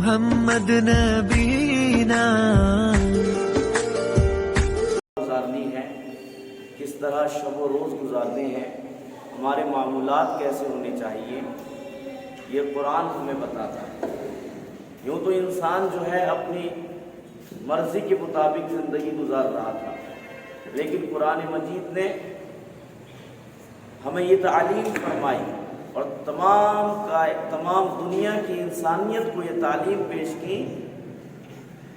محمد نبینا. گزارنی ہے، کس طرح شب و روز گزارنے ہیں، ہمارے معمولات کیسے ہونے چاہیے، یہ قرآن ہمیں بتاتا ہے. یوں تو انسان جو ہے اپنی مرضی کے مطابق زندگی گزار رہا تھا، لیکن قرآن مجید نے ہمیں یہ تعلیم فرمائی اور تمام دنیا کی انسانیت کو یہ تعلیم پیش کی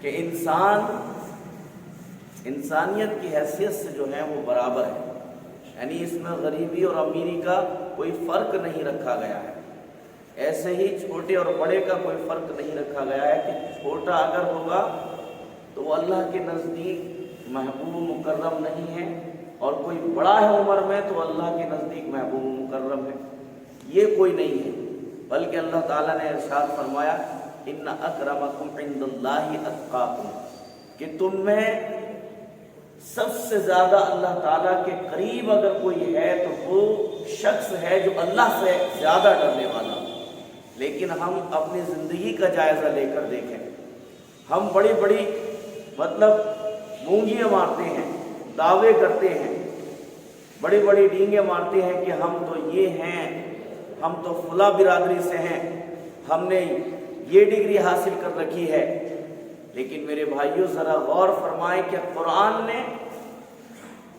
کہ انسانیت کی حیثیت سے جو ہے وہ برابر ہے. یعنی اس میں غریبی اور امیری کا کوئی فرق نہیں رکھا گیا ہے. ایسے ہی چھوٹے اور بڑے کا کوئی فرق نہیں رکھا گیا ہے کہ چھوٹا اگر ہوگا تو وہ اللہ کے نزدیک محبوب و مکرم نہیں ہے، اور کوئی بڑا ہے عمر میں تو اللہ کے نزدیک محبوب و مکرم ہے. یہ کوئی نہیں ہے، بلکہ اللہ تعالیٰ نے ارشاد فرمایا ان اکرمکم عند اللہ اتقاکم، کہ تم میں سب سے زیادہ اللہ تعالیٰ کے قریب اگر کوئی ہے تو وہ شخص ہے جو اللہ سے زیادہ ڈرنے والا. لیکن ہم اپنی زندگی کا جائزہ لے کر دیکھیں، ہم بڑی بڑی مونگیاں مارتے ہیں، دعوے کرتے ہیں، بڑی بڑی ڈینگیں مارتے ہیں کہ ہم تو یہ ہیں، ہم تو فلاں برادری سے ہیں، ہم نے یہ ڈگری حاصل کر رکھی ہے. لیکن میرے بھائیوں ذرا غور فرمائیں کہ قرآن نے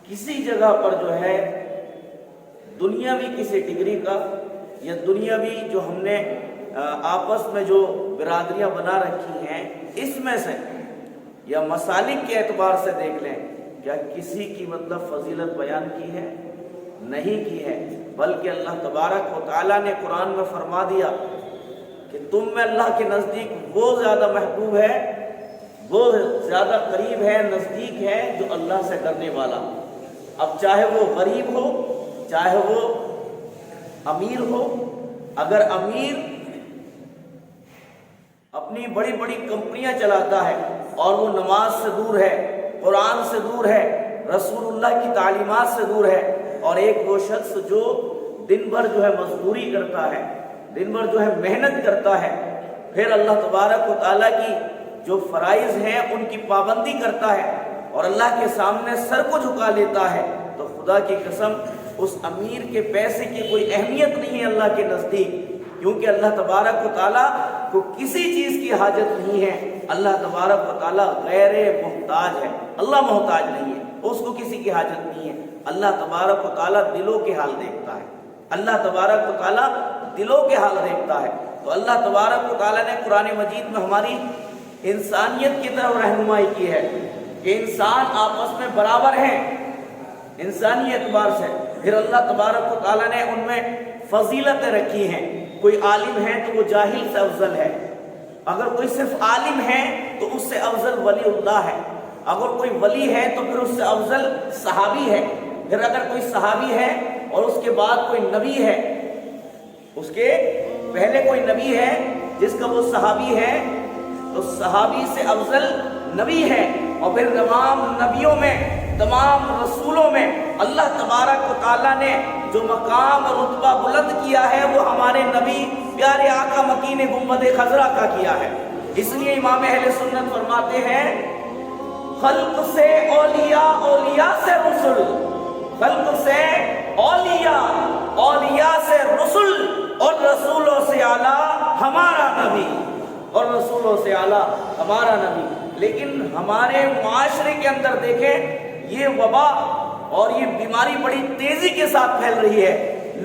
کسی جگہ پر جو ہے دنیاوی کسی ڈگری کا یا دنیاوی جو ہم نے آپس میں جو برادریاں بنا رکھی ہیں اس میں سے یا مسالک کے اعتبار سے دیکھ لیں، کیا کسی کی فضیلت بیان کی ہے؟ نہیں کی ہے. بلکہ اللہ تبارک و تعالیٰ نے قرآن میں فرما دیا کہ تم میں اللہ کے نزدیک وہ زیادہ محبوب ہے، وہ زیادہ قریب ہے، نزدیک ہے جو اللہ سے ڈرنے والا. اب چاہے وہ غریب ہو، چاہے وہ امیر ہو. اگر امیر اپنی بڑی بڑی کمپنیاں چلاتا ہے اور وہ نماز سے دور ہے، قرآن سے دور ہے، رسول اللہ کی تعلیمات سے دور ہے، اور ایک وہ شخص جو دن بھر جو ہے مزدوری کرتا ہے، دن بھر جو ہے محنت کرتا ہے، پھر اللہ تبارک و تعالیٰ کی جو فرائض ہیں ان کی پابندی کرتا ہے اور اللہ کے سامنے سر کو جھکا لیتا ہے، تو خدا کی قسم اس امیر کے پیسے کی کوئی اہمیت نہیں ہے اللہ کے نزدیک، کیونکہ اللہ تبارک و تعالیٰ کو کسی چیز کی حاجت نہیں ہے. اللہ تبارک و تعالیٰ غیر محتاج ہے، اللہ محتاج نہیں ہے، اس کو کسی کی حاجت نہیں ہے. اللہ تبارک و تعالیٰ دلوں کے حال دیکھتا ہے، اللہ تبارک و تعالیٰ دلوں کے حال دیکھتا ہے. تو اللہ تبارک و تعالیٰ نے قرآن مجید میں ہماری انسانیت کی طرف رہنمائی کی ہے کہ انسان آپس میں برابر ہیں انسانی اعتبار سے. پھر اللہ تبارک و تعالیٰ نے ان میں فضیلتیں رکھی ہیں. کوئی عالم ہے تو وہ جاہل سے افضل ہے، اگر کوئی صرف عالم ہے تو اس سے افضل ولی اللہ ہے، اگر کوئی ولی ہے تو پھر اس سے افضل صحابی ہے، پھر اگر کوئی صحابی ہے اور اس کے بعد کوئی نبی ہے، اس کے پہلے کوئی نبی ہے جس کا وہ صحابی ہے تو صحابی سے افضل نبی ہے. اور پھر تمام نبیوں میں، تمام رسولوں میں اللہ تبارک و تعالیٰ نے جو مقام اور رتبہ بلند کیا ہے وہ ہمارے نبی پیارے آقا مکین گنبد خضرا کا کیا ہے. اس لیے امام اہل سنت فرماتے ہیں خلق سے اولیاء، اولیاء سے رسول، خلق سے اولیاء، اولیاء سے رسول، اور رسولوں سے اعلیٰ ہمارا نبی، اور رسولوں سے اعلیٰ ہمارا نبی. لیکن ہمارے معاشرے کے اندر دیکھیں یہ وبا اور یہ بیماری بڑی تیزی کے ساتھ پھیل رہی ہے.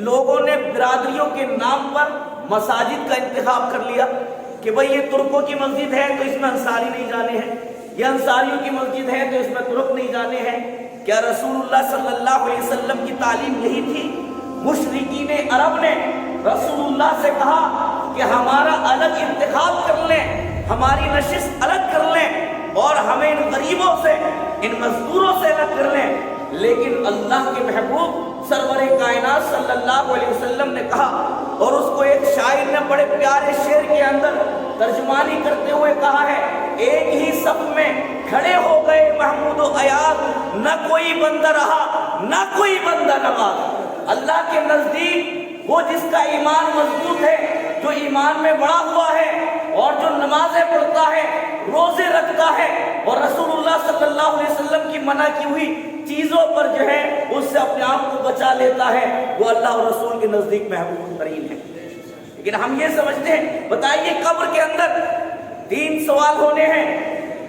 لوگوں نے برادریوں کے نام پر مساجد کا انتخاب کر لیا کہ بھئی یہ ترکوں کی مسجد ہے تو اس میں انصاری نہیں جانے ہیں، یہ انصاریوں کی مسجد ہے تو اس میں ترک نہیں جانے ہیں. کیا رسول اللہ صلی اللہ علیہ وسلم کی تعلیم یہی تھی؟ مشرکین عرب نے رسول اللہ سے کہا کہ ہمارا الگ انتخاب کر لیں، ہماری نشست الگ کر لیں، اور ہمیں ان غریبوں سے، ان مزدوروں سے الگ کر لیں. لیکن اللہ کے محبوب سرور کائنات صلی اللہ علیہ وسلم نے کہا، اور اس کو ایک شاعر نے بڑے پیارے شعر کے اندر ترجمانی کرتے ہوئے کہا ہے، ایک ہی صف میں کھڑے ہو گئے محمود و ایاز، نہ کوئی بندہ رہا نہ کوئی بندہ نواز. اللہ کے نزدیک وہ جس کا ایمان مضبوط ہے، جو ایمان میں بڑا ہوا ہے اور جو نمازیں کرتا ہے اور رسول اللہ صلی اللہ علیہ وسلم کی منع کی ہوئی چیزوں پر جو ہے اس سے اپنے آپ کو بچا لیتا ہے، وہ اللہ اور رسول کے نزدیک محبوب ترین ہے۔ لیکن ہم یہ سمجھتے ہیں، بتائیے قبر کے اندر 3 سوال ہونے ہیں،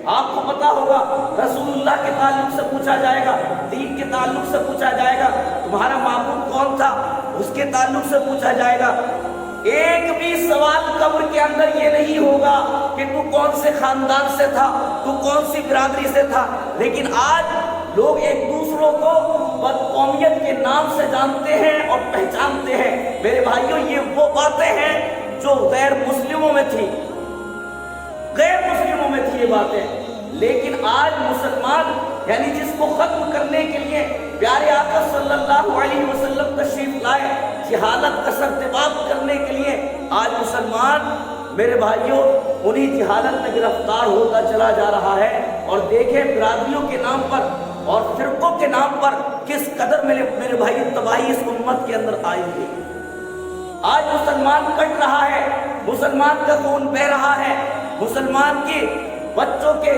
آپ کو پتا ہوگا، رسول اللہ کے تعلق سے پوچھا جائے گا، دین کے تعلق سے پوچھا جائے گا، تمہارا معبود کون تھا اس کے تعلق سے پوچھا جائے گا۔ ایک بھی سوال قبر کے اندر یہ نہیں ہوگا کہ تو کون سے خاندان سے تھا، تو کون سی برادری سے تھا۔ لیکن آج لوگ ایک دوسروں کو بدقومیت کے نام سے جانتے ہیں اور پہچانتے ہیں۔ میرے بھائیوں، یہ وہ باتیں ہیں جو غیر مسلموں میں تھی، غیر مسلموں میں تھی یہ باتیں، لیکن آج مسلمان یعنی جس کو ختم کرنے کے لیے پیارے آقا صلی اللہ علیہ وسلم تشریف لائے، جہالت کا سرتباب کرنے کے لیے آج مسلمان میرے بھائیوں انہی جہالت میں گرفتار ہوتا چلا جا رہا ہے۔ اور دیکھیں برادریوں کے نام پر اور فرقوں کے نام پر کس قدر میرے بھائی تباہی اس امت کے اندر آئی ہوئی۔ آج مسلمان کٹ رہا ہے، مسلمان کا خون بہ رہا ہے، مسلمان کے بچوں کے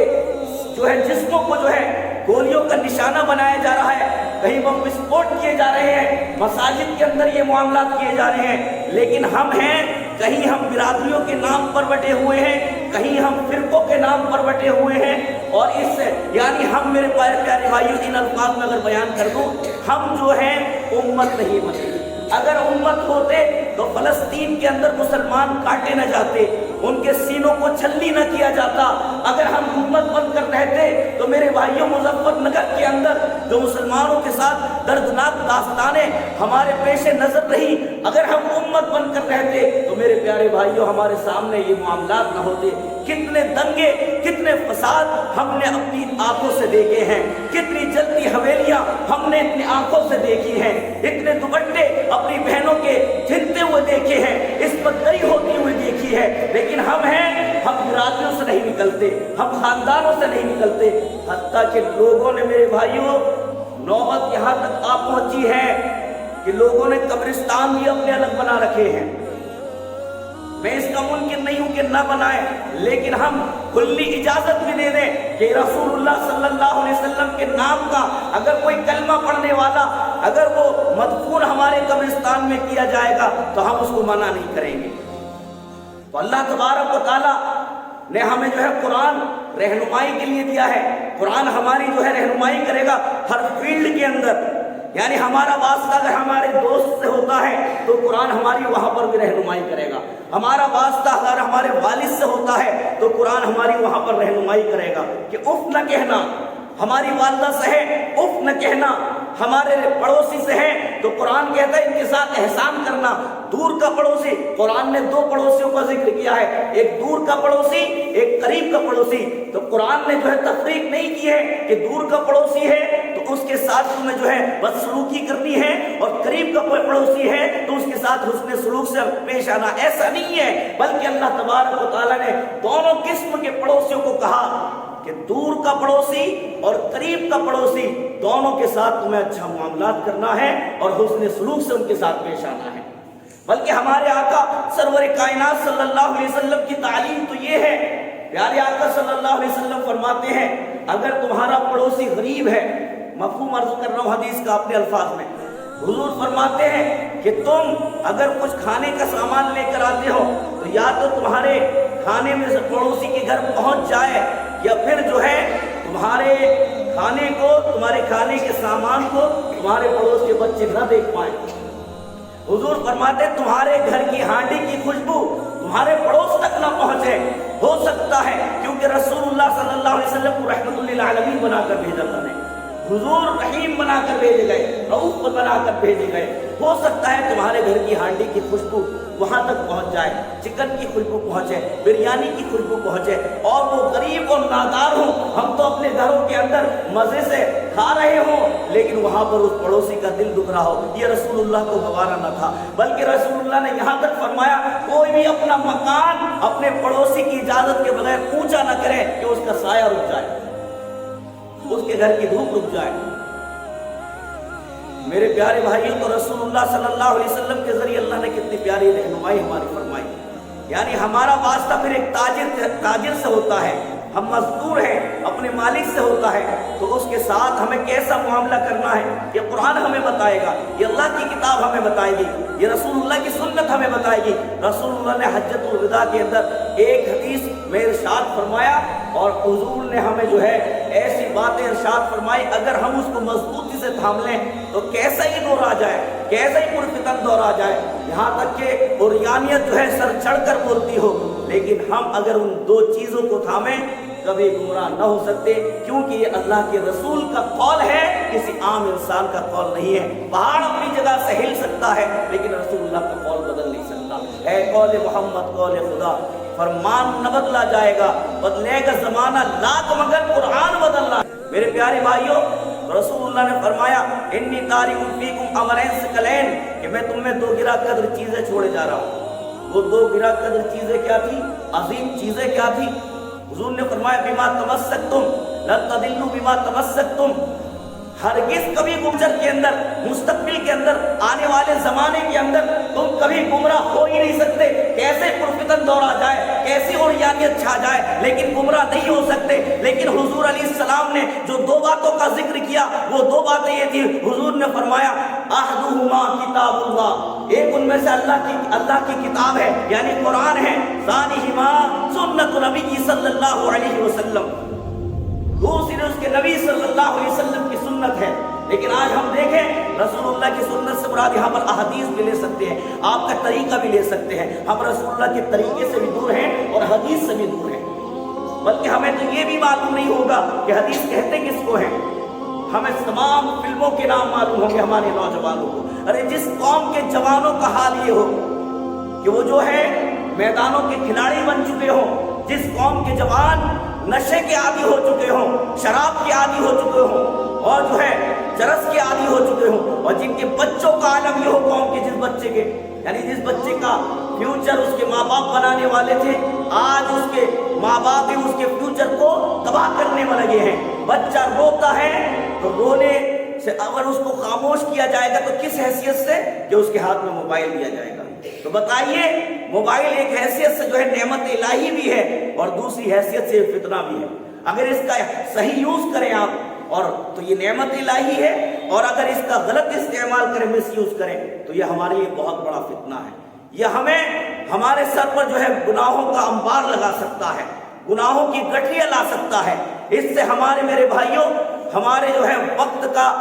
جو ہے جسموں کو جو ہے گولیوں کا نشانہ بنایا جا رہا ہے، کہیں بم وسفوٹ کیے جا رہے ہیں، مساجد کے اندر یہ معاملات کیے جا رہے ہیں۔ لیکن ہم ہیں، کہیں ہم برادریوں کے نام پر بٹے ہوئے ہیں، کہیں ہم فرقوں کے نام پر بٹے ہوئے ہیں، اور اس سے یعنی ہم میرے پیارے بھائیوں ان الفاظ میں اگر بیان کر دوں، ہم جو ہیں امت نہیں بنی۔ اگر امت ہوتے تو فلسطین کے اندر مسلمان کاٹے نہ جاتے، ان کے سینوں کو چھلنی نہ کیا جاتا۔ اگر ہم امت بن کر رہتے تو میرے بھائیوں مظفر نگر کے اندر جو مسلمانوں کے ساتھ دردناک داستانیں ہمارے پیش نظر رہی، اگر ہم امت بن کر رہتے تو میرے پیارے بھائیوں ہمارے سامنے یہ معاملات نہ ہوتے۔ کتنے دنگے، کتنے فساد ہم نے اپنی آنکھوں سے دیکھے ہیں، کتنی جلتی حویلیاں ہم نے اپنی آنکھوں سے دیکھی ہیں، اتنے دوپٹے اپنی بہنوں کے چھنتے ہوئے دیکھے ہیں، اس بدری ہوتی ہوئی دیکھی ہے۔ لیکن ہم ہیں، ہم برادریوں سے نہیں نکلتے، ہم خاندانوں سے نہیں نکلتے، حتیٰ کہ لوگوں نے میرے بھائیوں نوبت یہاں تک آ پہنچی ہے کہ لوگوں نے قبرستان بھی اپنے الگ بنا رکھے ہیں۔ میں اس کا منکر نہیں ہوں کہ نہ بنائیں، لیکن ہم کھلی اجازت بھی دے دیں کہ رسول اللہ صلی اللہ علیہ وسلم کے نام کا اگر کوئی کلمہ پڑھنے والا اگر وہ مدفون ہمارے قبرستان میں کیا جائے گا تو ہم اس کو منع نہیں کریں گے۔ تو اللہ تبارک و تعالیٰ نے ہمیں جو ہے قرآن رہنمائی کے لیے دیا ہے، قرآن ہماری جو ہے رہنمائی کرے گا ہر فیلڈ کے اندر۔ یعنی ہمارا واسطہ اگر ہمارے دوست سے ہوتا ہے تو قرآن ہماری وہاں پر بھی رہنمائی کرے گا، ہمارا واسطہ اگر ہمارے والد سے ہوتا ہے تو قرآن ہماری وہاں پر رہنمائی کرے گا کہ اف نہ کہنا، ہماری والدہ سے ہے اف نہ کہنا، ہمارے پڑوسی سے ہے تو قرآن کہتا ہے ان کے ساتھ احسان کرنا۔ دور کا پڑوسی، قرآن نے 2 پڑوسیوں کا ذکر کیا ہے، ایک دور کا پڑوسی، ایک قریب کا پڑوسی۔ تو قرآن نے جو ہے تفریق نہیں کی ہے کہ دور کا پڑوسی ہے تو اس کے ساتھ تمہیں جو ہے بدسلوکی کرنی ہے، اور قریب کا پڑوسی ہے تو اس کے ساتھ حسن سلوک سے پیش آنا، ایسا نہیں ہے۔ بلکہ اللہ تبارک و تعالیٰ نے دونوں قسم کے پڑوسیوں کو کہا کہ دور کا پڑوسی اور قریب کا پڑوسی دونوں کے ساتھ تمہیں اچھا معاملات کرنا ہے اور حسن سلوک سے ان کے ساتھ پیش آنا ہے۔ بلکہ ہمارے آقا سرور کائنات صلی اللہ علیہ وسلم کی تعلیم تو یہ ہے، پیارے آقا صلی اللہ علیہ وسلم فرماتے ہیں اگر تمہارا پڑوسی غریب ہے، مفہوم عرض کر رہا ہوں حدیث کا اپنے الفاظ میں، حضور فرماتے ہیں کہ تم اگر کچھ کھانے کا سامان لے کر آتے ہو تو یا تو تمہارے کھانے میں سے پڑوسی کے گھر پہنچ جائے، یا پھر جو ہے تمہارے کھانے کو، تمہارے کھانے کے سامان کو تمہارے پڑوس کے بچے نہ دیکھ پائیں۔ حضور فرماتے تمہارے گھر کی ہانڈی کی خوشبو تمہارے پڑوس تک نہ پہنچے، ہو سکتا ہے کیونکہ رسول اللہ صلی اللہ علیہ وسلم کو رحمت للعالمین بنا کر بھیجا تھا، حضور رحیم بنا کر بھیجے گئے، رؤوف بنا کر بھیجے گئے، ہو سکتا ہے تمہارے گھر کی ہانڈی کی خوشبو وہاں تک پہنچ جائے، چکن کی خوشبو پہنچے، بریانی کی خوشبو پہنچے، اور وہ غریب اور نادار ہوں، ہم تو اپنے گھروں کے اندر مزے سے کھا رہے ہوں لیکن وہاں پر اس پڑوسی کا دل دکھ رہا ہو۔ یہ رسول اللہ کو گوارا نہ تھا، بلکہ رسول اللہ نے یہاں تک فرمایا کوئی بھی اپنا مکان اپنے پڑوسی کی اجازت کے بغیر اونچا نہ کرے کہ اس کا سایہ رک جائے، اس کے گھر کی دھوپ رک جائے۔ میرے پیارے بھائیوں، تو رسول اللہ صلی اللہ علیہ وسلم کے ذریعے اللہ نے کتنی پیاری رہنمائی ہماری فرمائی۔ یعنی ہمارا واسطہ پھر ایک تاجر سے ہوتا ہے، ہم مزدور ہیں، اپنے مالک سے ہوتا ہے، تو اس کے ساتھ ہمیں کیسا معاملہ کرنا ہے یہ قرآن ہمیں بتائے گا، یہ اللہ کی کتاب ہمیں بتائے گی، یہ رسول اللہ کی سنت ہمیں بتائے گی۔ رسول اللہ نے حجۃ الوداع کے اندر ایک حدیث میں ارشاد فرمایا، اور حضور نے ہمیں جو ہے ایسی باتیں ارشاد فرمائی، اگر ہم اس کو مضبوطی سے تھام لیں تو کیسا ہی دور آ جائے، کیسا ہی پرفتن دور آ جائے، یہاں تک کہ عریانیت جو ہے سر چڑھ کر بولتی ہو، لیکن ہم اگر ان دو چیزوں کو تھامیں کبھی گمراہ نہ ہو سکتے، کیونکہ یہ اللہ کے رسول کا قول ہے، کسی عام انسان کا قول نہیں ہے۔ پہاڑ اپنی جگہ سے ہل سکتا ہے لیکن رسول اللہ کا قول بدل نہیں سکتا۔ اے قول محمد قول خدا، فرمان نہ بدلا جائے گا، بدلے گا زمانہ لاکھ مگر قرآن بدلنا۔ میرے پیارے بھائیوں، رسول اللہ نے فرمایا انی تارک فیکم امرین ثقلین، کہ میں تم میں دو گرا قدر چیزیں چھوڑے جا رہا ہوں۔ وہ دو گرا قدر چیزیں کیا تھی؟ عظیم چیزیں کیا تھی؟ حضور نے فرمایا بما تمسکتم لن تضلوا بما تمسکتم، ہرگز کبھی گزر کے اندر، مستقبل کے اندر، آنے والے زمانے کے اندر تم کبھی گمراہ ہو ہی نہیں سکتے۔ کیسے پرفتن دور آ جائے، کیسی عریانیت چھا جائے، لیکن گمراہ نہیں ہو سکتے۔ لیکن حضور علیہ السلام نے جو دو باتوں کا ذکر کیا وہ دو باتیں یہ تھی، حضور نے فرمایا احدہما کتاب اللہ، ایک ان میں سے اللہ کی کتاب ہے یعنی قرآن ہے، ثانیہما سنت نبی صلی اللہ علیہ وسلم، دوسری اس کے نبی صلی اللہ علیہ وسلم کی سنت ہے۔ لیکن آج ہم دیکھیں رسول اللہ کی سنت سے مراد یہاں پر احادیث بھی لے سکتے ہیں، آپ کا طریقہ بھی لے سکتے ہیں، ہم رسول اللہ کے طریقے سے بھی دور ہیں اور حدیث سے بھی دور ہیں، بلکہ ہمیں تو یہ بھی معلوم نہیں ہوگا کہ حدیث کہتے کس کو ہیں۔ ہمیں تمام فلموں کے نام معلوم ہوں گے ہمارے نوجوانوں کو۔ ارے جس قوم کے جوانوں کا حال یہ ہو کہ وہ جو ہے میدانوں کے کھلاڑی بن چکے ہوں، جس قوم کے جوان نشے کے عادی ہو چکے ہوں، شراب کے عادی ہو چکے ہوں، اور جو ہے چرس کے عادی ہو چکے ہوں، اور جن کے بچوں کا عالم یہ ہو قوم کے جس بچے کے یعنی جس بچے کا فیوچر اس کے ماں باپ بنانے والے تھے، آج اس کے ماں باپ بھی اس کے فیوچر کو تباہ کرنے میں لگے ہیں۔ بچہ روتا ہے تو رونے سے اگر اس کو خاموش کیا جائے گا تو کس حیثیت سے کہ اس کے ہاتھ میں موبائل دیا جائے گا؟ تو بتائیے موبائل ایک حیثیت سے جو ہے نعمت الہی بھی ہے اور دوسری حیثیت سے فتنہ بھی ہے۔ اگر اس کا صحیح یوز کریں آپ اور تو یہ نعمت الہی ہے، اور اگر اس کا غلط استعمال کریں، مس یوز کریں تو یہ ہمارے لیے بہت بڑا فتنہ ہے۔ یہ ہمارے سر پر جو ہے گناہوں کا انبار لگا سکتا ہے، گناہوں کی گٹھیاں لا سکتا ہے۔ اس سے ہمارے میرے بھائیوں ہمارے جو ہے وقت کا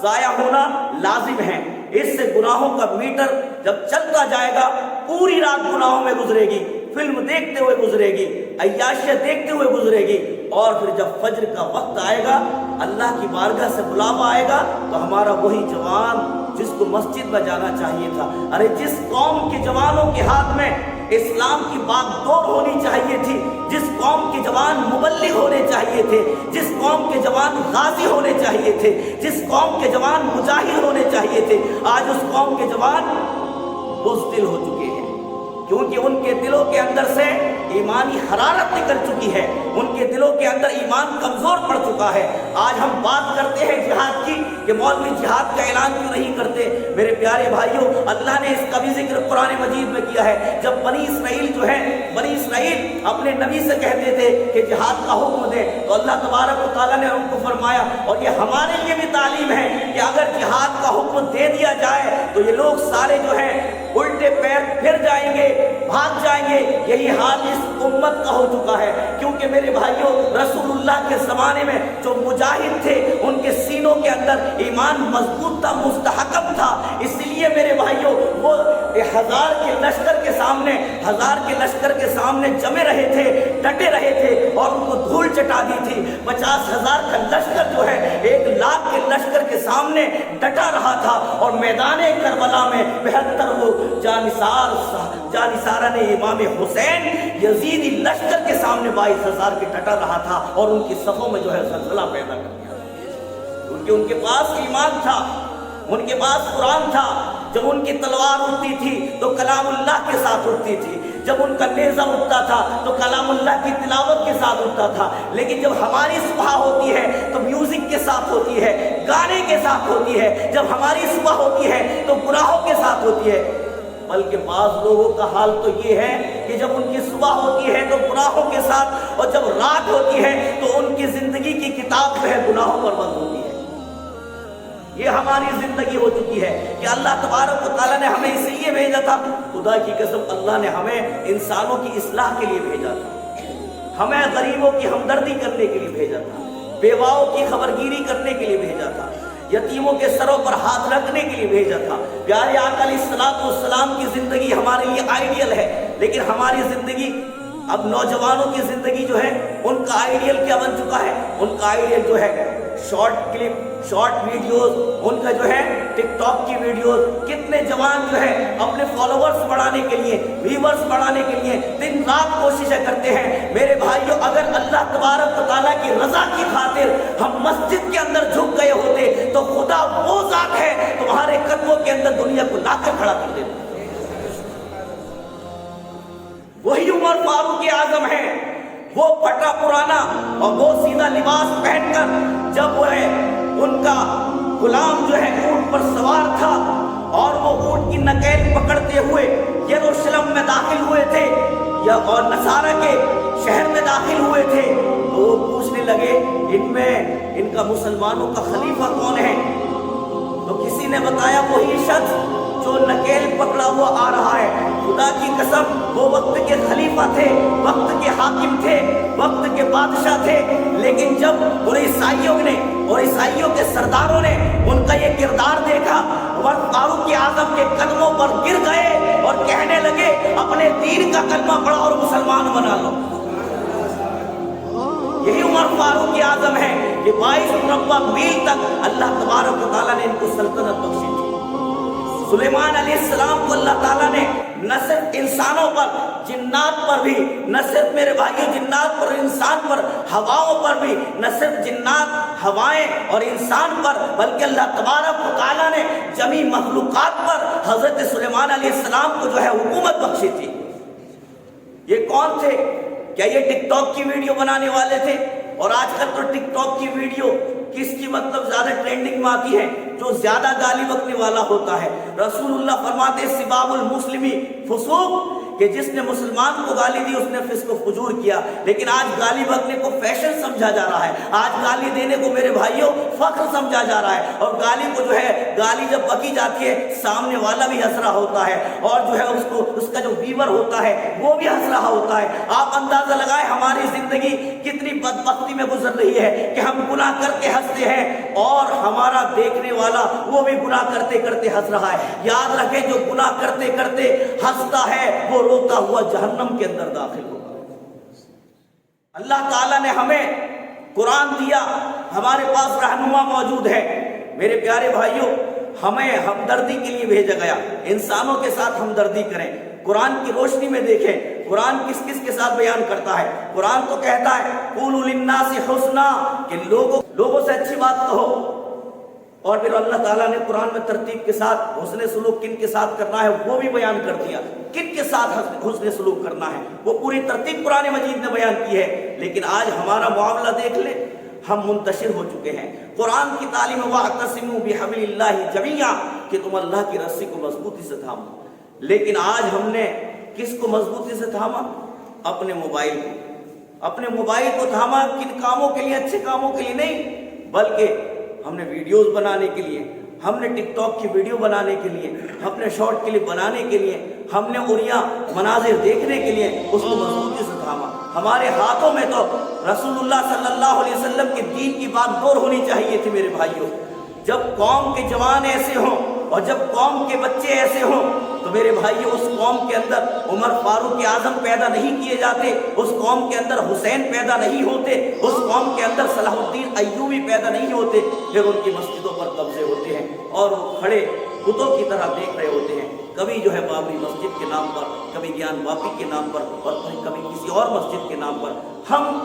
ضائع ہونا لازم ہے۔ اس سے گناہوں کا میٹر جب چلتا جائے گا، پوری رات گناہوں میں گزرے گی، فلم دیکھتے ہوئے گزرے گی، عیاشیاں دیکھتے ہوئے گزرے گی، اور پھر جب فجر کا وقت آئے گا، اللہ کی بارگاہ سے بلاوا آئے گا، تو ہمارا وہی جوان جس کو مسجد میں جانا چاہیے تھا، ارے جس قوم کے جوانوں کے ہاتھ میں اسلام کی باغ دور ہونی چاہیے تھی، جس قوم کے جوان مبلغ ہونے چاہیے تھے، جس قوم کے جوان غازی ہونے چاہیے تھے، جس قوم کے جوان مجاہد ہونے چاہیے تھے، آج اس قوم کے جوان بزدل ہو چکے ہیں، کیونکہ ان کے دلوں کے اندر سے ایمانی حرارت نکل چکی ہے، ان کے دلوں کے اندر ایمان کمزور پڑ چکا ہے۔ آج ہم بات کرتے ہیں جہاد کی کہ مولوی جہاد کا اعلان کیوں نہیں کرتے؟ میرے پیارے بھائیوں، اللہ نے اس کا بھی ذکر قرآن مجید میں کیا ہے۔ جب بنی اسرائیل جو ہے، بنی اسرائیل اپنے نبی سے کہتے تھے کہ جہاد کا حکم دے، تو اللہ تبارک و تعالیٰ نے ان کو فرمایا، اور یہ ہمارے لیے بھی تعلیم ہے کہ اگر جہاد کا حکم دے دیا جائے تو یہ لوگ سارے جو ہیں الٹے پیر پھر جائیں گے، بھاگ جائیں گے۔ یہی حال اس امت کا ہو چکا ہے، کیونکہ میرے بھائیوں رسول اللہ کے زمانے میں جو مجاہد تھے ان کے سینوں کے اندر ایمان مضبوط تھا، مستحکم تھا، اس لیے میرے بھائیوں وہ ہزار کے لشکر کے سامنے جمے رہے تھے، ڈٹے رہے تھے، اور ان کو دھول چٹا دی تھی۔ 50,000 کا لشکر جو ہے 1 لاکھ کے لشکر کے سامنے ڈٹا رہا تھا، اور میدان کربلا میں 72 وہ جانثارہ نے امام حسین یزیدی لشکر کے سامنے 22,000 کے ڈٹا رہا تھا، اور ان کی صفوں میں جو ہے زلزلہ پیدا کر دیا، کیونکہ ان کے پاس ایمان تھا، ان کے پاس قرآن تھا۔ جب ان کی تلوار اٹھتی تھی تو کلام اللہ کے ساتھ اٹھتی تھی، جب ان کا نیزہ اٹھتا تھا تو کلام اللہ کی تلاوت کے ساتھ اٹھتا تھا۔ لیکن جب ہماری صبح ہوتی ہے تو میوزک کے ساتھ ہوتی ہے، گانے کے ساتھ ہوتی ہے، جب ہماری صبح ہوتی ہے تو گناہوں کے ساتھ ہوتی ہے۔ بلکہ بعض لوگوں کا حال تو یہ ہے کہ جب ان کی صبح صبح ہوتی ہے تو گناہوں کے ساتھ، اور جب رات ہوتی ہے تو ان کی زندگی کی کتاب جو ہے گناہوں پر بند ہوتی ہے۔ یہ ہماری زندگی ہو چکی ہے کہ اللہ تبارک و تعالیٰ نے ہمیں اس لیے بھیجا تھا، خدا کی قسم اللہ نے ہمیں انسانوں کی اصلاح کے لیے بھیجا تھا، ہمیں غریبوں کی ہمدردی کرنے کے لیے بھیجا تھا، بیواؤں کی خبرگیری کرنے کے لیے بھیجا تھا، یتیموں کے سروں پر ہاتھ رکھنے کے لیے بھیجا تھا۔ پیارے آقا علیہ الصلوۃ والسلام کی زندگی ہمارے لیے آئیڈیل ہے، لیکن ہماری زندگی، اب نوجوانوں کی زندگی جو ہے ان کا آئیڈیل کیا بن چکا ہے؟ ان کا آئیڈیل جو ہے شارٹ کلپ، شارٹ ویڈیوز، ان کا جو ہے ٹک ٹاک کی ویڈیوز۔ کتنے جوان جو ہے اپنے فالوورز بڑھانے کے لیے، ویورز بڑھانے کے لیے دن رات کوششیں کرتے ہیں۔ میرے بھائیوں، اگر اللہ تبارک و تعالیٰ کی رضا کی خاطر ہم مسجد کے اندر جھک گئے ہوتے تو خدا وہ ذات ہے تمہارے قدموں کے اندر دنیا کو لا کر کھڑا کر دیتا۔ وہی عمر فاروق اعظم ہے، وہ پھٹا پرانا اور وہ سیدھا لباس پہن کر جب وہ ہے ان کا غلام جو ہے اونٹ پر سوار تھا اور وہ اونٹ کی نکیل پکڑتے ہوئے یروشلم میں داخل ہوئے تھے یا اور نصارہ کے شہر میں داخل ہوئے تھے، تو وہ پوچھنے لگے ان میں ان کا مسلمانوں کا خلیفہ کون ہے؟ تو کسی نے بتایا وہی شخص جو نکیل پکڑا ہوا آ رہا ہے۔ خدا کی قسم وہ وقت کے خلیفہ تھے، وقت کے حاکم تھے، وقت کے بادشاہ تھے، لیکن جب ان عیسائیوں نے اور عیسائیوں کے سرداروں نے ان کا یہ کردار دیکھا، عمر فاروق اعظم کے قدموں پر گر گئے اور کہنے لگے اپنے دین کا کلمہ پڑھو اور مسلمان بنا لو۔ یہی عمر فاروق اعظم ہے کہ 22 مربع میل تک اللہ تبارک و تعالیٰ نے ان کو سلطنت بخشی تھی۔ سلیمان علیہ السلام کو اللہ تعالیٰ نے نہ صرف انسانوں پر، جنات پر بھی، نہ صرف میرے بھائیوں جنات پر، انسان پر، ہواؤں پر بھی، نہ صرف جنات، ہوائیں اور انسان پر، بلکہ اللہ تبارک و تعالیٰ نے جمی مخلوقات پر حضرت سلیمان علیہ السلام کو جو ہے حکومت بخشی تھی۔ یہ کون تھے؟ کیا یہ ٹک ٹاک کی ویڈیو بنانے والے تھے؟ اور آج کل تو ٹک ٹاک کی ویڈیو کس کی مطلب زیادہ ٹرینڈنگ میں آتی ہے؟ جو زیادہ گالی بکنے والا ہوتا ہے۔ رسول اللہ فرماتے سباب المسلمی فسوق، کہ جس نے مسلمان کو گالی دی اس نے فسق و فجور کیا۔ لیکن آج گالی بکنے کو فیشن سمجھا جا رہا ہے، آج گالی دینے کو میرے بھائیوں فخر سمجھا جا رہا ہے، اور گالی کو جو ہے، گالی جب بکی جاتی ہے سامنے والا بھی ہنس رہا ہوتا ہے، اور جو ہے اس کا جو ویور ہوتا ہے وہ بھی ہنس رہا ہوتا ہے۔ آپ اندازہ لگائیں ہماری زندگی کتنی بدبختی میں گزر رہی ہے کہ ہم گناہ کر کے ہنستے ہیں اور ہمارا دیکھنے والا وہ بھی گناہ کرتے کرتے ہنس رہا ہے۔ یاد رکھیں جو گناہ کرتے کرتے ہنستا ہے وہ روتا ہوا جہنم کے اندر داخل ہوگا۔ اللہ تعالیٰ نے ہمیں قرآن دیا، ہمارے پاس رہنما موجود ہے۔ میرے پیارے بھائیوں، ہمیں ہمدردی کے لیے بھیجا گیا، انسانوں کے ساتھ ہمدردی کریں۔ قرآن کی روشنی میں دیکھیں قرآن کس کس کے ساتھ بیان کرتا ہے۔ قرآن تو کہتا ہے قولوا للناس حسنا، کہ لوگوں سے اچھی بات کہو، اور پھر اللہ تعالیٰ نے قرآن میں ترتیب کے ساتھ حسن سلوک کن کے ساتھ کرنا ہے وہ بھی بیان کر دیا، کن کے ساتھ حسن سلوک کرنا ہے وہ پوری ترتیب قرآن مجید نے بیان کی ہے۔ لیکن آج ہمارا معاملہ دیکھ لیں، ہم منتشر ہو چکے ہیں۔ قرآن کی تعلیم وَاعْتَصِمُوا بِحَبْلِ اللَّهِ جَمِيعًا، کہ تم اللہ کی رسی کو مضبوطی سے تھامو۔ لیکن آج ہم نے کس کو مضبوطی سے تھاما؟ اپنے موبائل کو۔ اپنے موبائل کو تھاما کن کاموں کے لیے؟ اچھے کاموں کے لیے نہیں، بلکہ ہم نے ویڈیوز بنانے کے لیے، ہم نے ٹک ٹاک کی ویڈیو بنانے کے لیے، ہم نے شارٹ کلپ بنانے کے لیے، ہم نے اوریا مناظر دیکھنے کے لیے اس کو مضبوطی سے تھاما۔ ہمارے ہاتھوں میں تو رسول اللہ صلی اللہ علیہ وسلم کے دین کی بات دور ہونی چاہیے تھی۔ میرے بھائیوں، جب قوم کے جوان ایسے ہوں اور جب قوم کے بچے ایسے ہوں تو میرے بھائیوں اس قوم کے اندر عمر فاروق اعظم پیدا نہیں کیے جاتے، اس قوم کے اندر حسین پیدا نہیں ہوتے، اس قوم کے اندر صلاح الدین ایوبی پیدا نہیں ہوتے۔ پھر ان کی مسجدوں پر قبضے ہوتے ہیں اور وہ کھڑے بتوں کی طرح دیکھ رہے ہوتے ہیں، کبھی جو ہے بابری مسجد کے نام پر، کبھی گیان واپی کے نام پر، اور کبھی کسی اور مسجد کے نام پر۔ ہم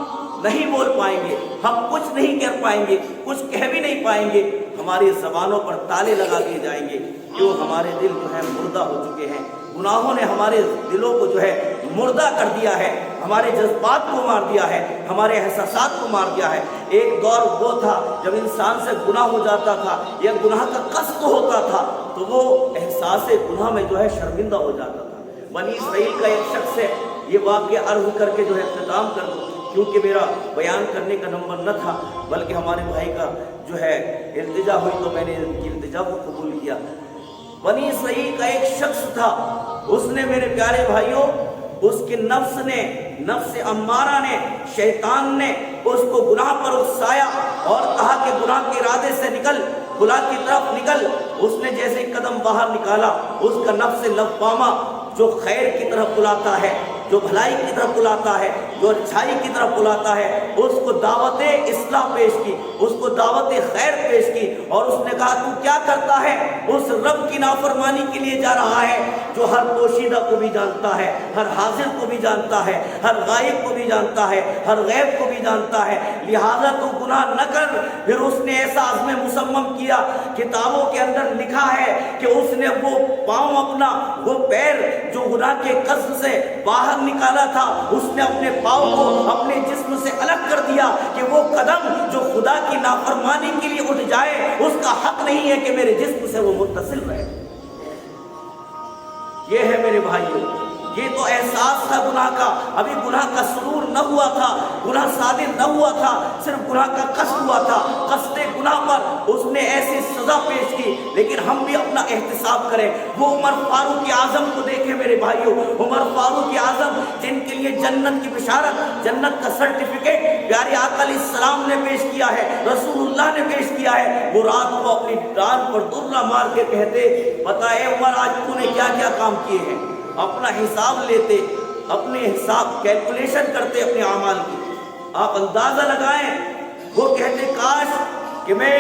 نہیں بول پائیں گے، ہم کچھ نہیں کر پائیں گے، کچھ کہہ بھی نہیں پائیں گے، ہماری زبانوں پر تالے لگا دیے جائیں گے، کیوں ہمارے دل جو ہے مردہ ہو چکے ہیں۔ گناہوں نے ہمارے دلوں کو جو ہے مردہ کر دیا ہے، ہمارے جذبات کو مار دیا ہے، ہمارے احساسات کو مار دیا ہے۔ ایک دور وہ تھا جب انسان سے گناہ ہو جاتا تھا یا گناہ کا قصد ہوتا تھا تو وہ احساس گناہ میں جو ہے شرمندہ ہو جاتا تھا۔ بنی اسرائیل کا ایک شخص ہے، یہ واقعہ عرض کر کے جو ہے اختتام کر دوں، کیونکہ میرا بیان کرنے کا نمبر نہ تھا، بلکہ ہمارے بھائی کا جو ہے التجا ہوئی تو میں نے ان کی التجا کو قبول کیا۔ بنی اسرائیل کا ایک شخص تھا، اس نے میرے پیارے بھائیوں، اس کے نفس امارہ نے، شیطان نے اس کو گناہ پر اکسایا اور کہا کہ گناہ کے ارادے سے نکل، خدا کی طرف نکل۔ اس نے جیسے قدم باہر نکالا، اس کا نفس لوامہ جو خیر کی طرف بلاتا ہے، جو بھلائی کی طرف بلاتا ہے، جو اچھائی کی طرف بلاتا ہے، اس کو دعوت اصلاح پیش کی، اس کو دعوت خیر پیش کی، اور اس نے کہا تو کیا کرتا ہے؟ اس رب کی نافرمانی کے لیے جا رہا ہے جو ہر پوشیدہ کو بھی جانتا ہے، ہر حاضر کو بھی جانتا ہے، ہر غائب کو بھی جانتا ہے، ہر غیب کو بھی جانتا ہے، لہذا تو گناہ نہ کر۔ پھر اس نے ایسا عزم مصمم کیا، کتابوں کے اندر لکھا ہے کہ اس نے وہ پاؤں اپنا، وہ پیر جو گناہ کے قصد سے باہر نکالا تھا، اس نے اپنے پاؤں کو اپنے جسم سے الگ کر دیا کہ وہ قدم جو خدا کی نافرمانی کے لیے اٹھ جائے، اس کا حق نہیں ہے کہ میرے جسم سے وہ متصل رہے۔ یہ ہے میرے بھائیوں، یہ تو احساس تھا گناہ کا، ابھی گناہ کا سرور نہ ہوا تھا، گناہ صادر نہ ہوا تھا، صرف گناہ کا قصد ہوا تھا۔ قصد گناہ پر اس نے ایسی سزا پیش کی، لیکن ہم بھی اپنا احتساب کریں۔ وہ عمر فاروق اعظم کو دیکھیں میرے بھائیوں، عمر فاروق اعظم جن کے لیے جنت کی بشارت، جنت کا سرٹیفکیٹ پیارے آقا علیہ السلام نے پیش کیا ہے، رسول اللہ نے پیش کیا ہے، وہ رات کو اپنی ڈانٹ پر درہ مار کے کہتے، پتہ ہے عمر آج تو نے کیا کیا کام کیے ہیں؟ اپنا حساب لیتے، اپنے حساب کیلکولیشن کرتے اپنے اعمال کی، آپ اندازہ لگائیں۔ وہ کہتے کاش کہ میں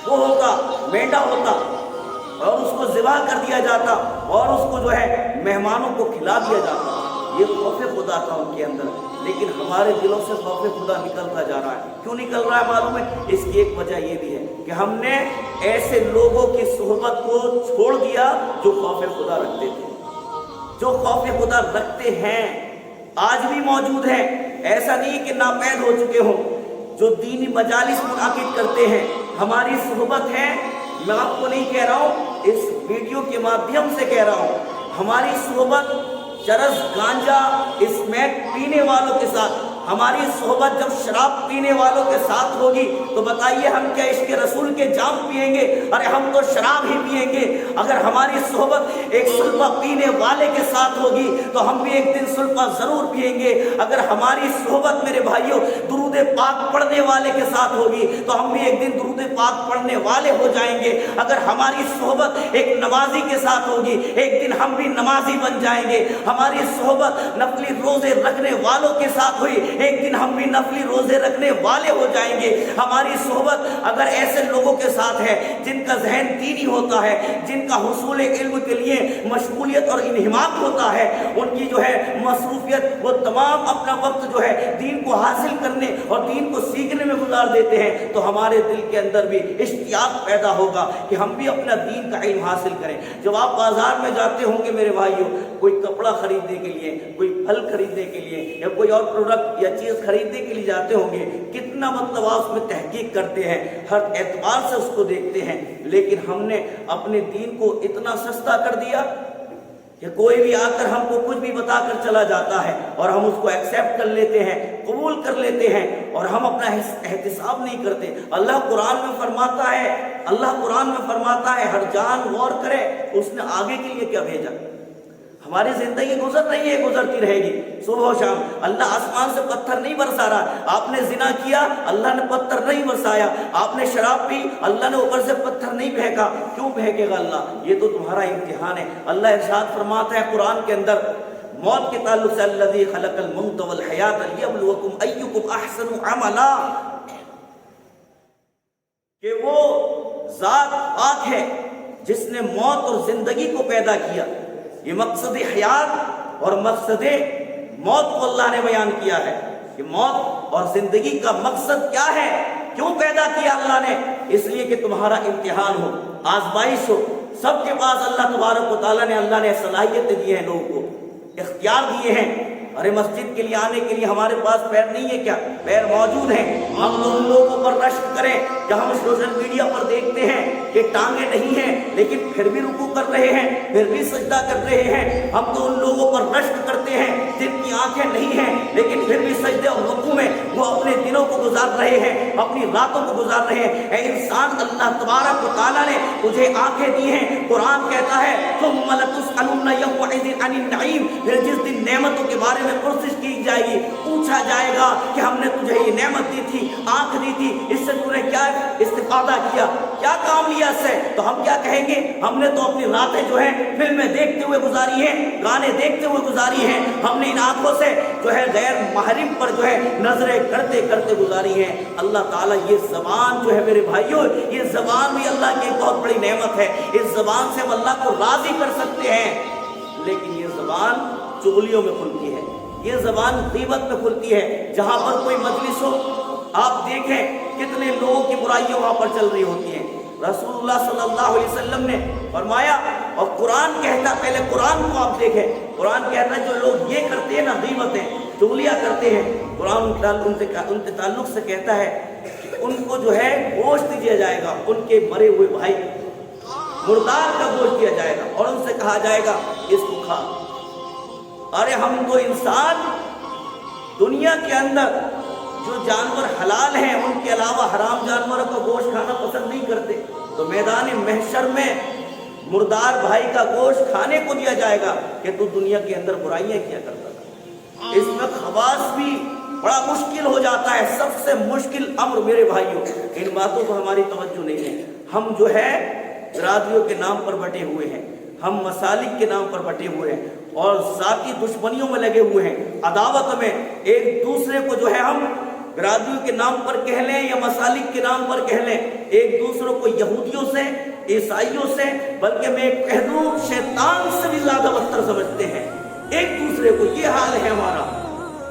وہ ہوتا، مینڈا ہوتا اور اس کو ذبح کر دیا جاتا اور اس کو جو ہے مہمانوں کو کھلا دیا جاتا۔ یہ خوف خدا تھا ان کے اندر، لیکن ہمارے دلوں سے خوف خدا نکلتا جا رہا ہے۔ کیوں نکل رہا ہے معلوم ہے؟ اس کی ایک وجہ یہ بھی ہے کہ ہم نے ایسے لوگوں کی صحبت کو چھوڑ دیا جو خوف خدا رکھتے تھے، جو خوف خدا رکھتے ہیں، آج بھی موجود ہیں۔ ایسا نہیں کہ ناپید ہو چکے ہوں، جو دینی مجالس منعقد کرتے ہیں، ہماری صحبت ہے۔ میں آپ کو نہیں کہہ رہا ہوں، اس ویڈیو کے مادھیم سے کہہ رہا ہوں، ہماری صحبت چرس، گانجا، اسمیک پینے والوں کے ساتھ، ہماری صحبت جب شراب پینے والوں کے ساتھ ہوگی تو بتائیے ہم کیا عشق رسول کے جام پیئیں گے؟ ارے ہم تو شراب ہی پیئیں گے۔ اگر ہماری صحبت ایک سلفہ پینے والے کے ساتھ ہوگی تو ہم بھی ایک دن سلفہ ضرور پیئیں گے۔ اگر ہماری صحبت میرے بھائیوں درود پاک پڑھنے والے کے ساتھ ہوگی تو ہم بھی ایک دن درود پاک پڑھنے والے ہو جائیں گے۔ اگر ہماری صحبت ایک نمازی کے ساتھ ہوگی ایک دن ہم بھی نمازی بن جائیں گے۔ ہماری صحبت نفلی روزے رکھنے والوں کے ساتھ ہوئی ایک دن ہم بھی نفلی روزے رکھنے والے ہو جائیں گے۔ ہماری صحبت اگر ایسے لوگوں کے ساتھ ہے جن کا ذہن دینی ہوتا ہے، جن کا حصول علم کے لیے مشغولیت اور انہماک ہوتا ہے، ان کی جو ہے مصروفیت، وہ تمام اپنا وقت جو ہے دین کو حاصل کرنے اور دین کو سیکھنے میں گزار دیتے ہیں، تو ہمارے دل کے اندر بھی اشتیاق پیدا ہوگا کہ ہم بھی اپنا دین کا علم حاصل کریں۔ جب آپ بازار میں جاتے ہوں گے میرے بھائیوں، کوئی کپڑا خریدنے کے لیے، کوئی پھل خریدنے کے لیے یا کوئی اور پروڈکٹ یا چیز خریدنے کے لیے جاتے ہوں گے، کتنا مطلب اس میں تحقیق کرتے ہیں، ہر اعتبار سے اس کو دیکھتے ہیں۔ لیکن ہم نے اپنے دین کو اتنا سستا کر دیا کہ کوئی بھی آ کر ہم کو کچھ بھی بتا کر چلا جاتا ہے اور ہم اس کو ایکسیپٹ کر لیتے ہیں، قبول کر لیتے ہیں، اور ہم اپنا احتساب نہیں کرتے۔ اللہ قرآن میں فرماتا ہے ہر جان غور کرے اس نے آگے کے لیے کیا بھیجا۔ ہماری زندگی گزر رہی ہے، گزرتی رہے گی، صبح و شام۔ اللہ آسمان سے پتھر نہیں برسا رہا۔ آپ نے زنا کیا، اللہ نے پتھر نہیں برسایا۔ آپ نے شراب پی، اللہ نے اوپر سے پتھر نہیں پھینکا۔ کیوں پھینکے گا اللہ؟ یہ تو تمہارا امتحان ہے۔ اللہ ارشاد فرماتا ہے قرآن کے اندر موت کے تعلق سے، الذی خلق الموت والحیات لیبلوکم ایکم احسن عملا، کہ وہ ذات پاک ہے جس نے موت اور زندگی کو پیدا کیا۔ یہ مقصد حیات اور مقصد موت کو اللہ نے بیان کیا ہے کہ موت اور زندگی کا مقصد کیا ہے، کیوں پیدا کیا اللہ نے؟ اس لیے کہ تمہارا امتحان ہو، آزمائش ہو۔ سب کے پاس اللہ تبارک و تعالیٰ نے صلاحیتیں دی ہیں، لوگوں کو اختیار دیے ہیں۔ ارے مسجد کے لیے آنے کے لیے ہمارے پاس پیر نہیں ہے کیا؟ پیر موجود ہیں۔ ہم تو ان لوگوں پر رشک کریں کہ ہم سوشل میڈیا پر دیکھتے ہیں کہ ٹانگیں نہیں ہیں لیکن پھر بھی رکوع کر رہے ہیں، پھر بھی سجدہ کر رہے ہیں۔ ہم تو ان لوگوں پر رشک کرتے ہیں جن کی آنکھیں نہیں ہیں لیکن پھر بھی سجدے اور رکوع میں وہ اپنے دنوں کو گزار رہے ہیں، اپنی راتوں کو گزار رہے ہیں۔ اے انسان، اللہ تبارک و تعالیٰ نے تجھے آنکھیں دی ہیں۔ قرآن کہتا ہے ثم لتسألن یومئذ عن النعیم، پھر جس دن نعمتوں کے بارے میں پرسش کی جائے گی، پوچھا جائے گا کہ ہم نے تجھے یہ نعمت دی تھی، آنکھ دی تھی، اس سے تو نے کیا استفادہ کیا، کیا کام لیا اس سے؟ تو ہم کیا کہیں گے؟ ہم نے تو اپنی راتیں جو ہیں فلمیں دیکھتے ہوئے گزاری ہیں، گانے دیکھتے ہوئے گزاری ہیں، ہم نے ان آنکھوں سے جو ہے غیر محرم پر جو ہے نظریں کرتے کرتے گزاری ہیں۔ اللہ تعالیٰ یہ زبان جو ہے میرے بھائیوں، یہ زبان بھی اللہ کی ایک بہت بڑی نعمت ہے۔ اس زبان سے ہم اللہ کو راضی کر سکتے ہیں، لیکن یہ زبان چغلیوں میں کھلتی ہے، یہ زبان غیبت میں کھلتی ہے۔ جہاں پر کوئی مجلس ہو، آپ دیکھیں کتنے لوگوں کی برائیاں وہاں پر چل رہی ہوتی ہیں۔ رسول اللہ صلی اللہ علیہ وسلم نے فرمایا، اور قرآن کہتا، پہلے قرآن کو آپ دیکھیں، قرآن کہتا ہے جو لوگ یہ کرتے ہیں نا، غیبتیں، چغلیاں کرتے ہیں، قرآن ان کے تعلق سے کہتا ہے کہ ان کو جو ہے گوشت دیا جائے گا، ان کے مرے ہوئے بھائی مردار کا گوشت دیا جائے گا اور ان سے کہا جائے گا اس کو کھا۔ ارے ہم تو انسان دنیا کے اندر جو جانور حلال ہیں ان کے علاوہ حرام جانوروں کا گوشت کھانا پسند نہیں کرتے، تو میدان محشر میں مردار بھائی کا گوشت کھانے کو دیا جائے گا کہ تو دنیا کے اندر برائیاں کیا کرتا تھا۔ اس میں خواص بھی بڑا مشکل ہو جاتا ہے۔ سب سے مشکل امر میرے بھائیوں، ان باتوں کو ہماری توجہ نہیں ہے۔ ہم جو ہے برادریوں کے نام پر بٹے ہوئے ہیں، ہم مسالک کے نام پر بٹے ہوئے ہیں اور ذاتی دشمنیوں میں لگے ہوئے ہیں، عداوت میں ایک دوسرے کو جو ہے ہم برادریوں کے نام پر کہہ لیں یا مسالک کے نام پر کہہ لیں، ایک دوسروں کو یہودیوں سے، عیسائیوں سے، بلکہ میں کہہ دوں شیطان سے بھی زیادہ بدتر سمجھتے ہیں ایک دوسرے کو۔ یہ حال ہے ہمارا۔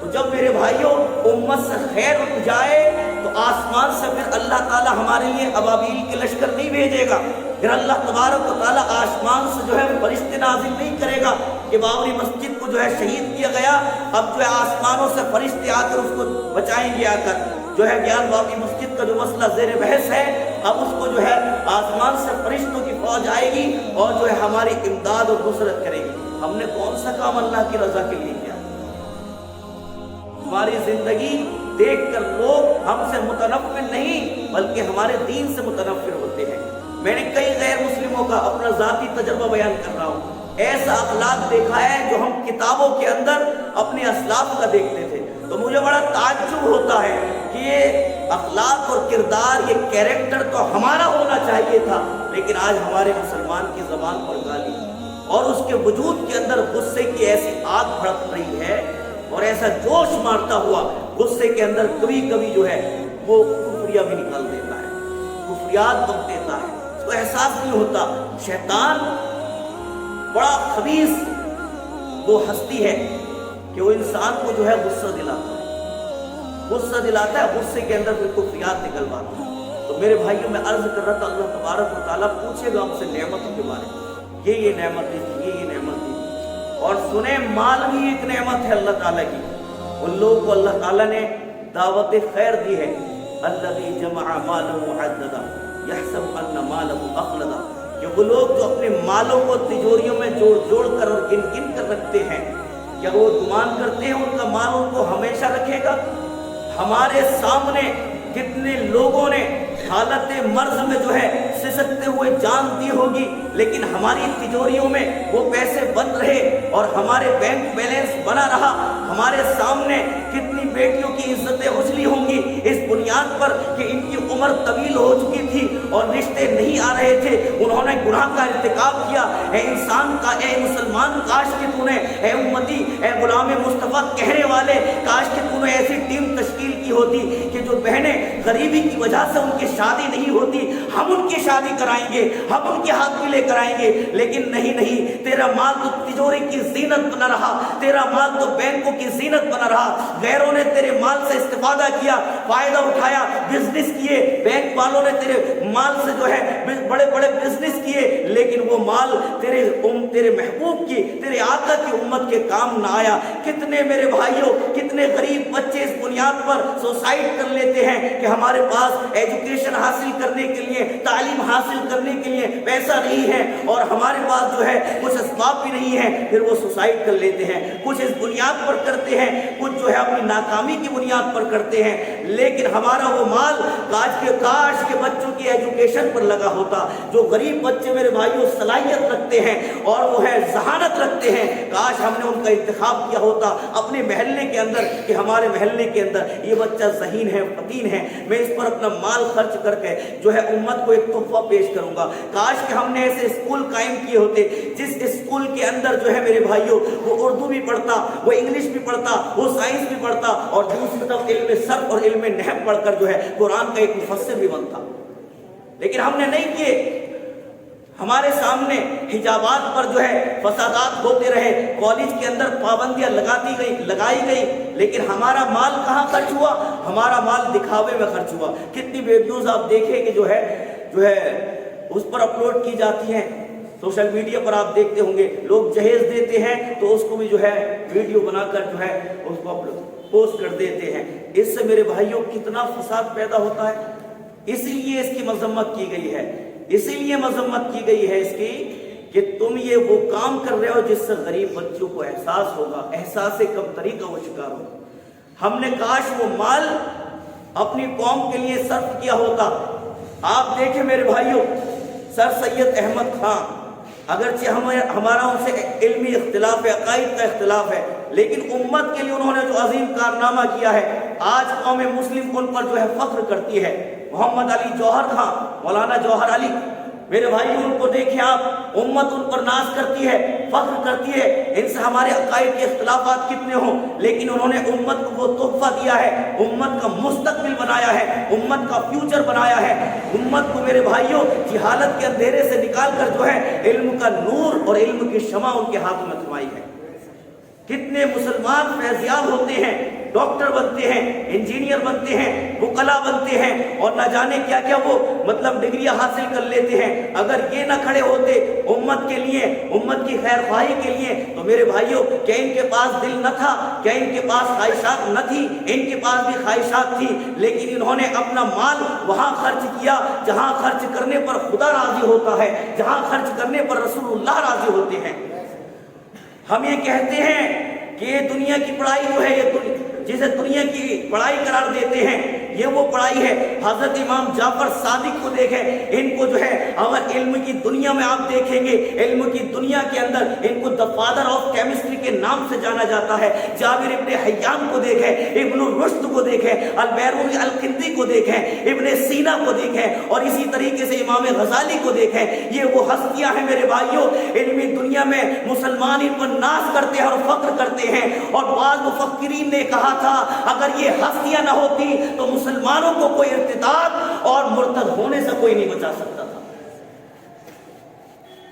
تو جب میرے بھائیوں امت سے خیر اٹھ جائے تو آسمان سے پھر اللہ تعالیٰ ہمارے لیے ابابیل کے لشکر نہیں بھیجے گا، پھر اللہ تبارک و تعالیٰ آسمان سے جو ہے فرشتے نازل نہیں کرے گا کہ بابری مسجد کو جو ہے شہید کیا گیا، اب جو ہے آسمانوں سے فرشتے آ کر اس کو بچائیں گے، آ کر جو ہے گیان بابری مسجد کا جو مسئلہ زیر بحث ہے، اب اس کو جو ہے آسمان سے فرشتوں کی فوج آئے گی اور جو ہے ہماری امداد اور نصرت کرے گی۔ ہم نے کون سا کام اللہ کی رضا کے لیے کیا؟ ہماری زندگی دیکھ کر لوگ ہم سے متنفر نہیں بلکہ ہمارے دین سے متنفر ہوتے ہیں۔ میں نے کئی غیر مسلموں کا اپنا ذاتی تجربہ بیان کر رہا ہوں، ایسا اخلاق دیکھا ہے جو ہم کتابوں کے اندر اپنے اسلاف کا دیکھتے تھے، تو مجھے بڑا تعجب ہوتا ہے کہ یہ اخلاق اور کردار، یہ کیریکٹر تو ہمارا ہونا چاہیے تھا، لیکن آج ہمارے مسلمان کی زبان پر گالی اور اس کے وجود کے اندر غصے کی ایسی آگ بھڑک رہی ہے اور ایسا جوش مارتا ہوا غصے کے اندر کبھی کبھی جو ہے وہ کفریہ بھی نکال دیتا ہے، کفریات بک دیتا ہے، اس کو احساس نہیں ہوتا۔ شیطان بڑا خبیث وہ ہستی ہے کہ وہ انسان کو جو ہے غصہ دلاتا ہے، غصہ دلاتا ہے، غصے کے اندر پھر کفریات نکلواتا ہے۔ تو میرے بھائیوں میں عرض کر رہا تھا، اللہ تبارک و تعالیٰ پوچھے گا ہم سے نعمتوں کے بارے میں، یہ نعمت دی تھی، یہ نعمت دی تھی، اور سنیں مال بھی ایک نعمت ہے اللہ تعالیٰ کی۔ ان لوگوں کو اللہ تعالیٰ نے دعوت خیر دی ہے، الذی جمع مالہ عددا یحسب ان مالہ اخلدا، کہ وہ لوگ جو اپنے مالوں کو تجوریوں میں جوڑ جوڑ کر اور گن گن کر رکھتے ہیں، کیا وہ گمان کرتے ہیں ان کا مال ان کو ہمیشہ رکھے گا؟ ہمارے سامنے کتنے لوگوں نے حالت مرض میں جو ہے سسکتے ہوئے جان دی ہوگی، لیکن ہماری تجوریوں میں وہ پیسے بند رہے اور ہمارے بینک بیلنس بنا رہا۔ ہمارے سامنے کتنی بیٹیوں کی عزتیں اچھلی ہوں گی اس بنیاد پر کہ ان کی عمر طویل ہو چکی تھی اور رشتے نہیں آ رہے تھے، انہوں نے گناہ کا ارتکاب کیا۔ اے انسان کا، اے مسلمان، کاش کہ تو نے، اے امتی، اے غلام مصطفیٰ کہنے والے، کاش کہ تو نے ایسی ٹیم تشکیل کی ہوتی کہ جو بہنیں غریبی کی وجہ سے ان کی شادی نہیں ہوتی، ہم ان کی شادی کرائیں گے، ہم ان کے ہاتھ میں لے کر آئیں گے، لیکن نہیں، تیرا مال تو تجوری کی زینت بنا رہا، تیرا مال تو بینکوں کی زینت بنا رہا، غیروں نے تیرے مال سے استفادہ کیا، فائدہ اٹھایا، بزنس کیے، بینک والوں نے تیرے مال سے جو ہے بڑے بڑے بزنس کیے، لیکن وہ مال تیرے محبوب کی، تیرے آقا کی امت کے کام نہ آیا۔ کتنے میرے بھائیوں، کتنے غریب بچے اس بنیاد پر سوسائڈ کر لیتے ہیں کہ ہمارے پاس ایجوکیشن حاصل کرنے کے لیے، تعلیم حاصل کرنے کے لیے پیسہ نہیں ہے اور ہمارے پاس جو ہے کچھ اسباب بھی نہیں ہے، پھر وہ سوسائڈ کر لیتے ہیں. کچھ اس بنیاد پر کرتے ہیں، کچھ جو ہے اپنی ناکامی کی بنیاد پر کرتے ہیں. لیکن ہمارا وہ مال کاش کے بچوں کی ایجوکیشن پر لگا ہوتا. جو غریب بچے میرے بھائیوں صلاحیت رکھتے ہیں اور وہ ہے ذہانت رکھتے ہیں، کاش ہم نے ان کا انتخاب کیا ہوتا اپنے محلے کے اندر کہ ہمارے محلے کے اندر یہ بچہ ذہین ہے، فطین ہے، میں اس پر اپنا مال خرچ کر کے جو ہے امت کو ایک تحفہ پیش کروں گا. کاش کہ ہم نے ایسے اسکول قائم کیے ہوتے جس اسکول کے اندر جو ہے میرے بھائیوں وہ اردو بھی پڑھتا، وہ انگلش بھی پڑھتا، وہ سائنس بھی پڑھتا اور دوسری طرف علم صرف اور علم نحو پڑھ کر جو ہے قرآن کا ایک مفسر بھی بنتا. لیکن ہم نے نہیں کیے. ہمارے سامنے حجابات پر جو ہے فسادات ہوتے رہے، کالج کے اندر پابندیاں لگائی گئی، لیکن ہمارا مال کہاں خرچ ہوا؟ ہمارا مال دکھاوے میں خرچ ہوا. کتنی ویڈیوز آپ دیکھیں کہ جو ہے اس پر اپلوڈ کی جاتی ہیں، سوشل میڈیا پر آپ دیکھتے ہوں گے لوگ جہیز دیتے ہیں تو اس کو بھی جو ہے ویڈیو بنا کر جو ہے اس کو پوسٹ کر دیتے ہیں. اس سے میرے بھائیوں کتنا فساد پیدا ہوتا ہے. اسی لیے اس کی مذمت کی گئی ہے، اسی لیے مذمت کی گئی ہے اس کی کہ تم یہ وہ کام کر رہے ہو جس سے غریب بچوں کو احساس ہوگا، احساس کمتری کا وہ شکار ہو. ہم نے کاش وہ مال اپنی قوم کے لیے صرف کیا ہوتا. آپ دیکھیں میرے بھائیوں، سر سید احمد خان، اگرچہ ہمارا ان سے علمی اختلاف ہے، عقائد کا اختلاف ہے، لیکن امت کے لیے انہوں نے جو عظیم کارنامہ کیا ہے آج قوم مسلم ان پر جو ہے فخر کرتی ہے. محمد علی جوہر خان، مولانا جوہر علی، میرے بھائی ان کو دیکھیں آپ، امت ان پر ناز کرتی ہے، فخر کرتی ہے. ان سے ہمارے عقائد کے اختلافات کتنے ہوں لیکن انہوں نے امت کو وہ تحفہ دیا ہے، امت کا مستقبل بنایا ہے، امت کا فیوچر بنایا ہے. امت کو میرے بھائیوں جہالت کے اندھیرے سے نکال کر جو ہے علم کا نور اور علم کی شمع ان کے ہاتھ میں تھمائی ہے. کتنے مسلمان فیضیاب ہوتے ہیں، ڈاکٹر بنتے ہیں، انجینئر بنتے ہیں، وکلا بنتے ہیں اور نہ جانے کیا کیا وہ ڈگریاں حاصل کر لیتے ہیں. اگر یہ نہ کھڑے ہوتے امت کے لیے، امت کی خیر خواہی کے لیے، تو میرے بھائیوں کیا ان کے پاس دل نہ تھا؟ کیا ان کے پاس خواہشات نہ تھی؟ ان کے پاس بھی خواہشات تھی، لیکن انہوں نے اپنا مال وہاں خرچ کیا جہاں خرچ کرنے پر خدا راضی ہوتا ہے، جہاں خرچ کرنے پر رسول اللہ راضی ہوتے ہیں. ہم یہ کہتے ہیں کہ یہ دنیا کی پڑھائی جو ہے، یہ جسے دنیا کی پڑھائی قرار دیتے ہیں، یہ وہ پڑھائی ہے. حضرت امام جعفر صادق کو دیکھیں، ان کو جو ہے اگر علم کی دنیا میں آپ دیکھیں گے، علم کی دنیا کے اندر ان کو دا فادر آف کیمسٹری کے نام سے جانا جاتا ہے. جابر ابن حیان کو دیکھیں، ابن رشد کو دیکھیں، البیرونی القندی کو دیکھیں، ابن سینا کو دیکھیں اور اسی طریقے سے امام غزالی کو دیکھیں. یہ وہ ہستیاں ہیں میرے بھائیوں، علمی دنیا میں مسلمان ان پر ناز کرتے ہیں اور فخر کرتے ہیں. اور بعض مفکرین نے کہا تھا اگر یہ ہستیاں نہ ہوتی تو مسلمانوں کو کوئی ارتداد اور مرتد ہونے سے کوئی نہیں بچا سکتا تھا.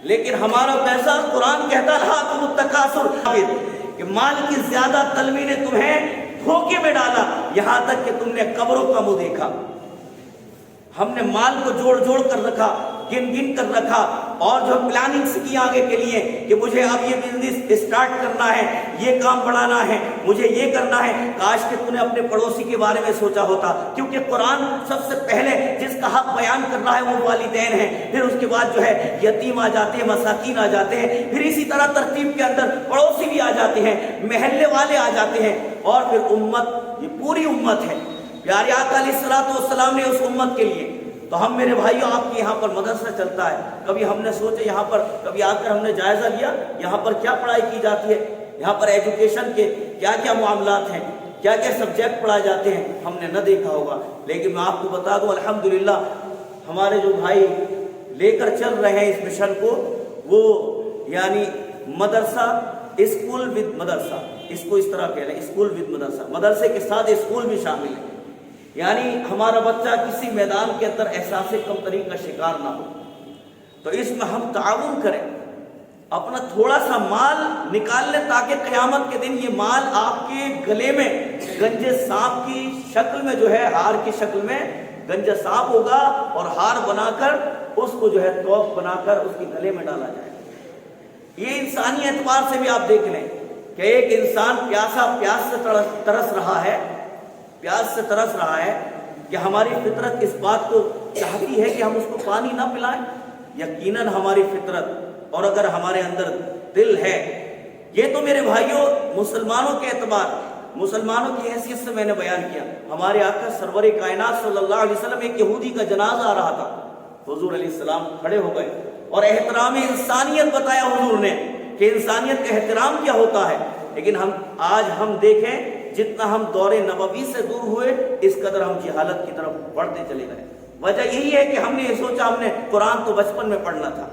لیکن ہمارا پیسہ، قرآن کہتا رہا تم التکاثر، کہ مال کی زیادہ طلبی نے تمہیں دھوکے میں ڈالا یہاں تک کہ تم نے قبروں کا منہ دیکھا. ہم نے مال کو جوڑ جوڑ کر رکھا، گن کر رکھا اور جو پلاننگز کی آگے کے لیے کہ مجھے اب یہ بزنس اسٹارٹ کرنا ہے، یہ کام بڑھانا ہے، مجھے یہ کرنا ہے. کاش کہ تم نے اپنے پڑوسی کے بارے میں سوچا ہوتا، کیونکہ قرآن سب سے پہلے جس کا حق بیان کر رہا ہے وہ والدین ہیں، پھر اس کے بعد جو ہے یتیم آ جاتے ہیں، مساکین آ جاتے ہیں، پھر اسی طرح ترتیب کے اندر پڑوسی بھی آ جاتے ہیں، محلے والے آ جاتے ہیں اور پھر امت، یہ پوری امت ہے. پیارے آقا علیہ الصلوۃ والسلام نے اس امت کے لیے. تو ہم میرے بھائیوں آپ کے یہاں پر مدرسہ چلتا ہے، کبھی ہم نے سوچا یہاں پر، کبھی آ کر ہم نے جائزہ لیا یہاں پر کیا پڑھائی کی جاتی ہے، یہاں پر ایجوکیشن کے کیا کیا معاملات ہیں، کیا کیا سبجیکٹ پڑھائے جاتے ہیں، ہم نے نہ دیکھا ہوگا. لیکن میں آپ کو بتا دوں الحمدللہ ہمارے جو بھائی لے کر چل رہے ہیں اس مشن کو، وہ یعنی مدرسہ، اسکول ود مدرسہ، اس کو اس طرح کہہ رہے ہیں، اسکول ود مدرسہ، مدرسے کے ساتھ اسکول بھی شامل ہے. یعنی ہمارا بچہ کسی میدان کے اندر احساس کمتری کا شکار نہ ہو. تو اس میں ہم تعاون کریں، اپنا تھوڑا سا مال نکال لیں تاکہ قیامت کے دن یہ مال آپ کے گلے میں گنج سانپ کی شکل میں جو ہے، ہار کی شکل میں گنج سانپ ہوگا اور ہار بنا کر اس کو جو ہے توق بنا کر اس کے گلے میں ڈالا جائے. یہ انسانی اعتبار سے بھی آپ دیکھ لیں کہ ایک انسان پیاس سے ترس رہا ہے پیاس سے ترس رہا ہے کہ ہماری فطرت اس بات کو چاہتی ہے کہ ہم اس کو پانی نہ پلائیں؟ یقیناً ہماری فطرت اور اگر ہمارے اندر دل ہے، یہ تو میرے بھائیوں مسلمانوں کے اعتبار، مسلمانوں کی حیثیت سے میں نے بیان کیا. ہمارے آقا سرور کائنات صلی اللہ علیہ وسلم، ایک یہودی کا جنازہ آ رہا تھا، حضور علیہ السلام کھڑے ہو گئے اور احترام انسانیت بتایا حضور نے کہ انسانیت کا احترام کیا ہوتا ہے. لیکن آج ہم دیکھیں جتنا ہم دور نبوی سے دور ہوئے اس قدر ہم جہالت کی طرف بڑھتے چلے گئے. وجہ یہی ہے کہ ہم نے یہ سوچا ہم نے قرآن تو بچپن میں پڑھنا تھا،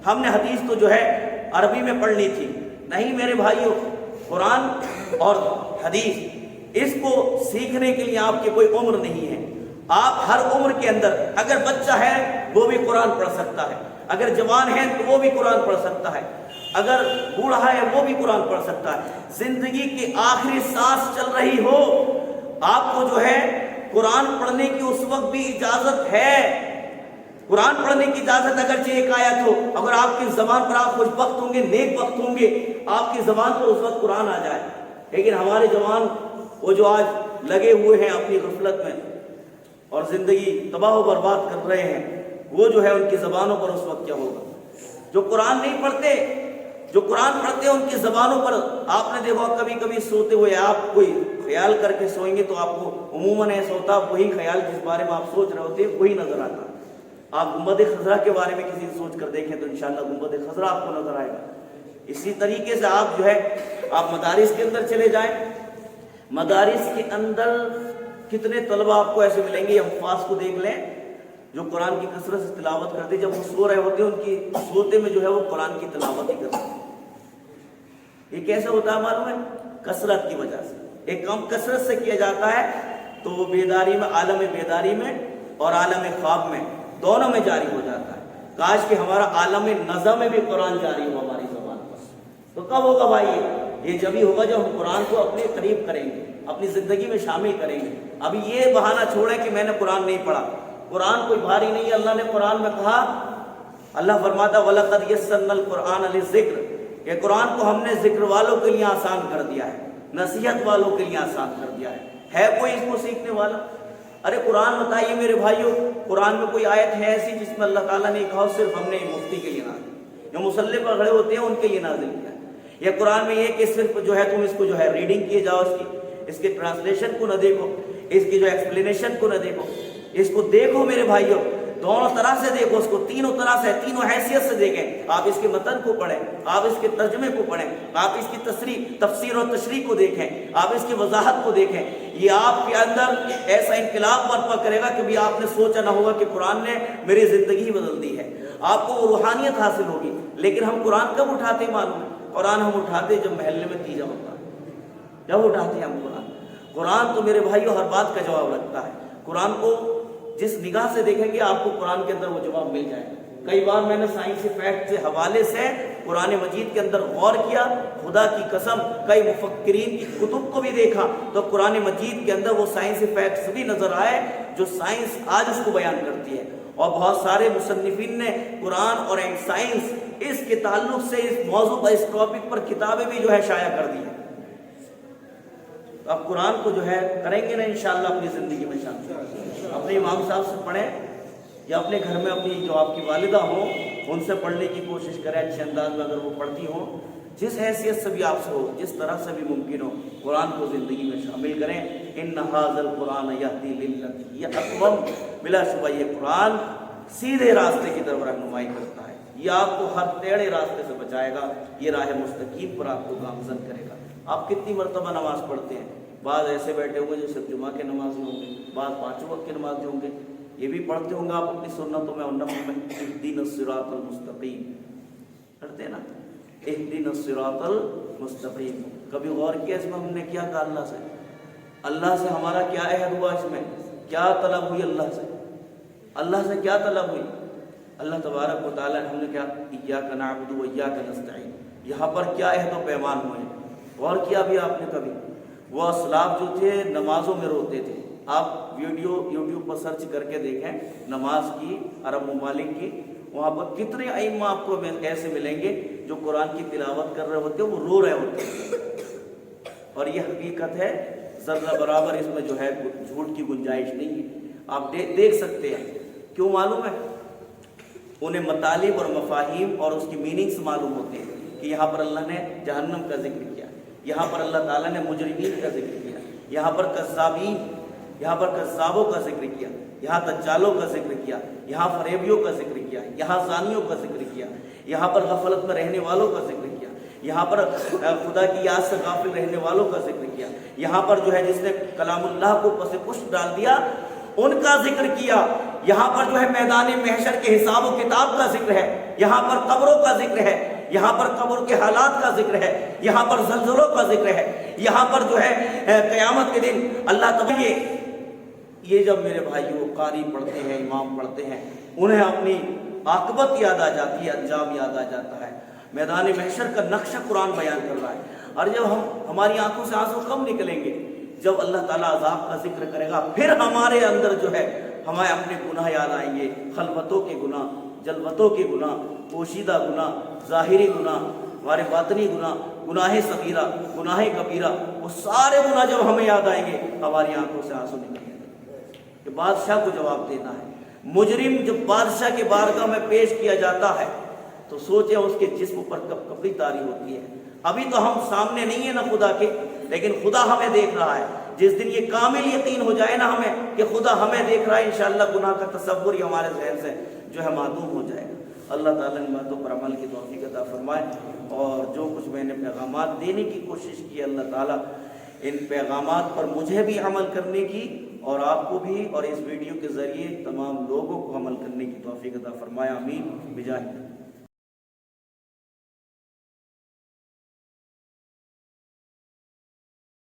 ہم نے حدیث تو جو ہے عربی میں پڑھنی تھی. نہیں میرے بھائیوں، قرآن اور حدیث اس کو سیکھنے کے لیے آپ کی کوئی عمر نہیں ہے. آپ ہر عمر کے اندر، اگر بچہ ہے وہ بھی قرآن پڑھ سکتا ہے، اگر جوان ہے تو وہ بھی قرآن پڑھ سکتا ہے، اگر بوڑھا ہے وہ بھی قرآن پڑھ سکتا ہے. زندگی کی آخری سانس چل رہی ہو، آپ کو جو ہے قرآن پڑھنے کی اس وقت بھی اجازت ہے. قرآن پڑھنے کی اجازت اگرچہ ایک آیت ہو، اگر آپ کی زبان پر آپ خوش بخت ہوں گے، نیک بخت ہوں گے، آپ کی زبان پر اس وقت قرآن آ جائے. لیکن ہمارے جوان وہ جو آج لگے ہوئے ہیں اپنی غفلت میں اور زندگی تباہ و برباد کر رہے ہیں، وہ جو ہے ان کی زبانوں پر اس وقت کیا ہوگا؟ جو قرآن نہیں پڑھتے، جو قرآن پڑھتے ہیں ان کی زبانوں پر آپ نے دیکھا کبھی کبھی سوتے ہوئے آپ کوئی خیال کر کے سوئیں گے تو آپ کو عموماً ایسا ہوتا وہی خیال جس بارے میں آپ سوچ رہے ہوتے ہیں وہی نظر آتا. آپ گنبد خضرا کے بارے میں کسی سوچ کر دیکھیں تو انشاءاللہ گنبد خضرا آپ کو نظر آئے گا. اسی طریقے سے آپ جو ہے آپ مدارس کے اندر چلے جائیں، مدارس کے اندر کتنے طلبہ آپ کو ایسے ملیں گے، حفاظ کو دیکھ لیں جو قرآن کی کثرت سے تلاوت کرتے، جب وہ سو رہے ہوتے ہیں ان کی سوتے میں جو ہے وہ قرآن کی تلاوت ہی کرتے ہیں. یہ کیسے ہوتا ہے معلوم ہے؟ کثرت کی وجہ سے. ایک کام کثرت سے کیا جاتا ہے تو وہ بیداری میں، عالم بیداری میں اور عالم خواب میں دونوں میں جاری ہو جاتا ہے. کاش کہ ہمارا عالم نظم میں بھی قرآن جاری ہو ہماری زبان پر. تو کب ہوگا بھائی؟ یہ جبھی ہوگا جب ہم قرآن کو اپنے قریب کریں گے، اپنی زندگی میں شامل کریں گے. ابھی یہ بہانہ چھوڑیں کہ میں نے قرآن نہیں پڑھا. قرآن کوئی بھاری نہیں ہے. اللہ نے قرآن میں کہا، اللہ فرماتا وَلَقَدْ يَسَّرْنَا الْقُرْآنَ لِلذِّكْرِ، کہ قرآن کو ہم نے ذکر والوں کے لیے آسان کر دیا ہے، نصیحت والوں کے لیے آسان کر دیا ہے. ہے کوئی اس کو سیکھنے والا؟ ارے قرآن بتائیے میرے بھائیوں، قرآن میں کوئی آیت ہے ایسی جس میں اللہ تعالیٰ نے کہا صرف ہم نے مفتی کے لیے نازل، جو مصلی پر کھڑے ہوتے ہیں ان کے لیے نازل کیا ہے؟ یا قرآن میں یہ کہ صرف جو ہے تم اس کو جو ہے ریڈنگ کیے جاؤ، اس کے ٹرانسلیشن کو نہ دیکھو، اس کی جو ایکسپلینیشن کو نہ دیکھو، اس کو دیکھو میرے بھائیوں، دونوں طرح سے دیکھو اس کو، تینوں طرح سے، تینوں حیثیت سے دیکھیں. آپ اس کے متن کو پڑھیں، آپ اس کے ترجمے کو پڑھیں، آپ اس کی تفسیر اور تشریح کو دیکھیں، آپ اس کی وضاحت کو دیکھیں. یہ آپ کے اندر ایسا انقلاب برپا کرے گا کہ بھی آپ نے سوچا نہ ہوگا کہ قرآن نے میری زندگی بدل دی ہے. آپ کو وہ روحانیت حاصل ہوگی. لیکن ہم قرآن کب اٹھاتے معلوم ہے؟ قرآن ہم اٹھاتے جب محلے میں تیجا ہوتا ہے، جب اٹھاتے ہیں ہم قرآن. قرآن تو میرے بھائیوں ہر بات کا جواب رکھتا ہے. قرآن کو جس نگاہ سے دیکھیں گے آپ کو قرآن کے اندر وہ جواب مل جائے گا. کئی بار میں نے سائنسی فیکٹ کے حوالے سے قرآن مجید کے اندر غور کیا. خدا کی قسم کئی مفکرین کی کتب کو بھی دیکھا تو قرآن مجید کے اندر وہ سائنسی فیکٹس بھی نظر آئے جو سائنس آج اس کو بیان کرتی ہے. اور بہت سارے مصنفین نے قرآن اور سائنس اس کے تعلق سے اس موضوع پر، اس ٹاپک پر کتابیں بھی جو ہے شائع کر دی ہیں. تو آپ قرآن کو جو ہے کریں گے نا انشاءاللہ اپنی زندگی میں شامل. اپنے امام صاحب سے پڑھیں یا اپنے گھر میں اپنی جو آپ کی والدہ ہوں ان سے پڑھنے کی کوشش کریں اچھے انداز میں. اگر وہ پڑھتی ہوں جس حیثیت سے بھی آپ سے ہو، جس طرح سے بھی ممکن ہو، قرآن کو زندگی میں شامل کریں. ان ھذا القرآن یہدی للتی ہی اقوم، بلا شبہ یہ قرآن سیدھے راستے کی طرف رہنمائی کرتا ہے. یہ آپ کو ہر ٹیڑھے راستے سے بچائے گا، یہ راہ مستقیم پر آپ کو گامزن کرے گا. آپ کتنی مرتبہ نماز پڑھتے ہیں؟ بعض ایسے بیٹھے ہوں گے جو صرف جمعہ کے نمازی ہوں گے، بعض 5 وقت کے نمازی ہوں گے. یہ بھی پڑھتے ہوں گے آپ اپنی سنتوں میں، نفل میں اهدنا الصراط المستقیم پڑھتے ہیں نا، اهدنا الصراط المستقیم. کبھی غور کیا اس میں ہم نے کیا کہا اللہ سے؟ اللہ سے ہمارا کیا عہد ہوا؟ اس میں کیا طلب ہوئی اللہ سے؟ اللہ سے کیا طلب ہوئی؟ اللہ تبارک و تعالیٰ ہم نے کیا ایاک نعبد و ایاک نستعین، یہاں پر کیا عہد و پیمان ہوئے؟ غور کیا بھی آپ نے کبھی؟ وہ اسلاف جو تھے نمازوں میں روتے تھے. آپ یوٹیوب پر سرچ کر کے دیکھیں نماز کی، عرب ممالک کی، وہاں پر کتنے ائمہ آپ کو ایسے ملیں گے جو قرآن کی تلاوت کر رہے ہوتے ہیں، وہ رو رہے ہوتے ہیں. اور یہ حقیقت ہے ذرہ برابر اس میں جو ہے جھوٹ کی گنجائش نہیں ہے. آپ دیکھ سکتے ہیں. کیوں معلوم ہے؟ انہیں مطالب اور مفاہیم اور اس کی میننگز معلوم ہوتے ہیں کہ یہاں پر اللہ نے جہنم کا ذکر کیا، یہاں پر اللہ تعالیٰ نے مجرمین کا ذکر کیا، یہاں پر کذابین، یہاں پر کذابوں کا ذکر کیا، یہاں دجالوں کا ذکر کیا، یہاں فریبیوں کا ذکر کیا، یہاں زانیوں کا ذکر کیا، یہاں پر غفلت میں رہنے والوں کا ذکر کیا، یہاں پر خدا کی یاد سے غافل رہنے والوں کا ذکر کیا، یہاں پر جو ہے جس نے کلام اللہ کو پس پشت ڈال دیا ان کا ذکر کیا، یہاں پر جو ہے میدان محشر کے حساب و کتاب کا ذکر ہے، یہاں پر قبروں کا ذکر ہے، یہاں پر قبر کے حالات کا ذکر ہے، یہاں پر زلزلوں کا ذکر ہے، یہاں پر جو ہے قیامت کے دن اللہ تعالیٰ. یہ جب میرے بھائیوں قاری پڑھتے ہیں، امام پڑھتے ہیں، انہیں اپنی عاقبت یاد آ جاتی ہے، انجام یاد آ جاتا ہے. میدان محشر کا نقشہ قرآن بیان کر رہا ہے. اور جب ہماری آنکھوں سے آنسو کم نکلیں گے جب اللہ تعالیٰ عذاب کا ذکر کرے گا، پھر ہمارے اندر جو ہے ہمیں اپنے گناہ یاد آئیں گے، خلوتوں کے گناہ، جلوتوں کے گناہ، پوشیدہ گناہ، ظاہری گناہ، ہمارے باطنی گناہ، گناہ صغیرہ، گناہ کبیرہ، وہ سارے گناہ جب ہمیں یاد آئیں گے ہماری آنکھوں سے آنسو نکلیں گے کہ بادشاہ کو جواب دینا ہے. مجرم جب بادشاہ کے بارگاہ میں پیش کیا جاتا ہے تو سوچیں اس کے جسم پر کب کپڑی تاری ہوتی ہے. ابھی تو ہم سامنے نہیں ہیں نا خدا کے، لیکن خدا ہمیں دیکھ رہا ہے. جس دن یہ کامل یقین ہو جائے نا ہمیں کہ خدا ہمیں دیکھ رہا ہے، انشاءاللہ گناہ کا تصور ہی ہمارے ذہن سے جو ہے معدوم ہو جائے گا. اللہ تعالیٰ ان باتوں پر عمل کی توفیق عطا فرمائے. اور جو کچھ میں نے پیغامات دینے کی کوشش کی، اللہ تعالیٰ ان پیغامات پر مجھے بھی عمل کرنے کی اور آپ کو بھی، اور اس ویڈیو کے ذریعے تمام لوگوں کو عمل کرنے کی توفیق عطا فرمائے. آمین بجاہ